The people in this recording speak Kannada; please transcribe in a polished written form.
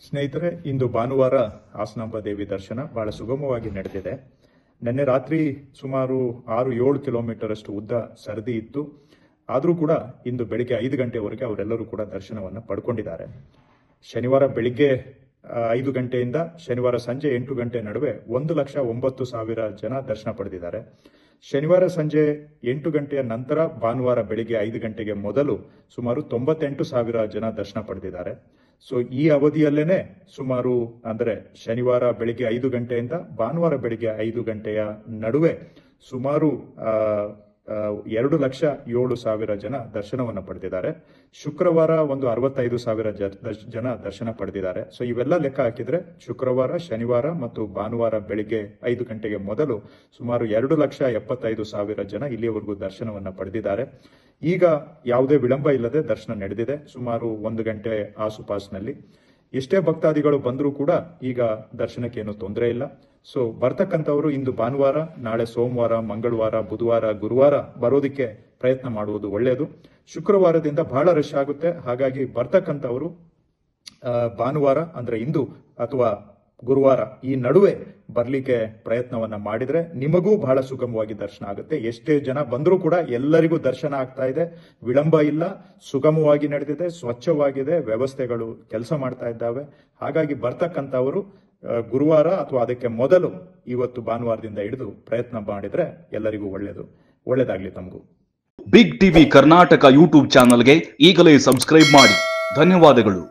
ಸ್ನೇಹಿತರೆ, ಇಂದು ಭಾನುವಾರ ಹಾಸನಾಂಬ ದೇವಿ ದರ್ಶನ ಬಹಳ ಸುಗಮವಾಗಿ ನಡೆದಿದೆ. ನಿನ್ನೆ ರಾತ್ರಿ ಸುಮಾರು 6-7 ಕಿಲೋಮೀಟರ್ ಅಷ್ಟು ಉದ್ದ ಸರದಿ ಇತ್ತು. ಆದರೂ ಕೂಡ ಇಂದು ಬೆಳಿಗ್ಗೆ 5 ಗಂಟೆವರೆಗೆ ಅವರೆಲ್ಲರೂ ಕೂಡ ದರ್ಶನವನ್ನು ಪಡ್ಕೊಂಡಿದ್ದಾರೆ. ಶನಿವಾರ ಬೆಳಿಗ್ಗೆ 5 ಗಂಟೆಯಿಂದ ಶನಿವಾರ ಸಂಜೆ 8 ಗಂಟೆ ನಡುವೆ 1,09,000 ಜನ ದರ್ಶನ ಪಡೆದಿದ್ದಾರೆ. ಶನಿವಾರ ಸಂಜೆ 8 ಗಂಟೆಯ ನಂತರ ಭಾನುವಾರ ಬೆಳಿಗ್ಗೆ 5 ಗಂಟೆಗೆ ಮೊದಲು ಸುಮಾರು 98,000 ಜನ ದರ್ಶನ ಪಡೆದಿದ್ದಾರೆ. ಸೊ ಈ ಅವಧಿಯಲ್ಲೇನೆ ಸುಮಾರು ಅಂದರೆ ಶನಿವಾರ ಬೆಳಿಗ್ಗೆ 5 ಗಂಟೆಯಿಂದ ಭಾನುವಾರ ಬೆಳಿಗ್ಗೆ 5 ಗಂಟೆಯ ನಡುವೆ ಸುಮಾರು 2,07,000 ಜನ ದರ್ಶನವನ್ನು ಪಡೆದಿದ್ದಾರೆ. ಶುಕ್ರವಾರ ಒಂದು 65,000 ಜನ ದರ್ಶನ ಪಡೆದಿದ್ದಾರೆ. ಸೊ ಇವೆಲ್ಲ ಲೆಕ್ಕ ಹಾಕಿದ್ರೆ ಶುಕ್ರವಾರ, ಶನಿವಾರ ಮತ್ತು ಭಾನುವಾರ ಬೆಳಿಗ್ಗೆ 5 ಗಂಟೆಗೆ ಮೊದಲು ಸುಮಾರು 2,75,000 ಜನ ಇಲ್ಲಿಯವರೆಗೂ ದರ್ಶನವನ್ನು ಪಡೆದಿದ್ದಾರೆ. ಈಗ ಯಾವುದೇ ವಿಳಂಬ ಇಲ್ಲದೆ ದರ್ಶನ ನಡೆದಿದೆ. ಸುಮಾರು 1 ಗಂಟೆ ಆಸುಪಾಸಿನಲ್ಲಿ ಎಷ್ಟೇ ಭಕ್ತಾದಿಗಳು ಬಂದರೂ ಕೂಡ ಈಗ ದರ್ಶನಕ್ಕೆ ಏನು ತೊಂದರೆ ಇಲ್ಲ. ಸೊ ಬರ್ತಕ್ಕಂಥವರು ಇಂದು ಭಾನುವಾರ, ನಾಳೆ ಸೋಮವಾರ, ಮಂಗಳವಾರ, ಬುಧವಾರ, ಗುರುವಾರ ಬರೋದಕ್ಕೆ ಪ್ರಯತ್ನ ಮಾಡುವುದು ಒಳ್ಳೆಯದು. ಶುಕ್ರವಾರದಿಂದ ಬಹಳ ರಶ್ ಆಗುತ್ತೆ. ಹಾಗಾಗಿ ಬರ್ತಕ್ಕಂಥವರು ಭಾನುವಾರ ಅಂದ್ರೆ ಇಂದು ಅಥವಾ ಗುರುವಾರ ಈ ನಡುವೆ ಬರ್ಲಿಕ್ಕೆ ಪ್ರಯತ್ನವನ್ನ ಮಾಡಿದ್ರೆ ನಿಮಗೂ ಬಹಳ ಸುಗಮವಾಗಿ ದರ್ಶನ ಆಗುತ್ತೆ. ಎಷ್ಟೇ ಜನ ಬಂದರೂ ಕೂಡ ಎಲ್ಲರಿಗೂ ದರ್ಶನ ಆಗ್ತಾ ಇದೆ. ವಿಳಂಬ ಇಲ್ಲ, ಸುಗಮವಾಗಿ ನಡೆದಿದೆ, ಸ್ವಚ್ಛವಾಗಿದೆ, ವ್ಯವಸ್ಥೆಗಳು ಕೆಲಸ ಮಾಡ್ತಾ ಇದ್ದಾವೆ. ಹಾಗಾಗಿ ಬರ್ತಕ್ಕಂಥವರು ಗುರುವಾರ ಅಥವಾ ಅದಕ್ಕೆ ಮೊದಲು ಇವತ್ತು ಭಾನುವಾರದಿಂದ ಹಿಡಿದು ಪ್ರಯತ್ನ ಮಾಡಿದ್ರೆ ಎಲ್ಲರಿಗೂ ಒಳ್ಳೆಯದಾಗ್ಲಿ. ತಮಗೂ ಬಿಗ್ ಟಿವಿ ಕರ್ನಾಟಕ ಯೂಟ್ಯೂಬ್ ಚಾನಲ್ಗೆ ಈಗಲೇ ಸಬ್ಸ್ಕ್ರೈಬ್ ಮಾಡಿ. ಧನ್ಯವಾದಗಳು.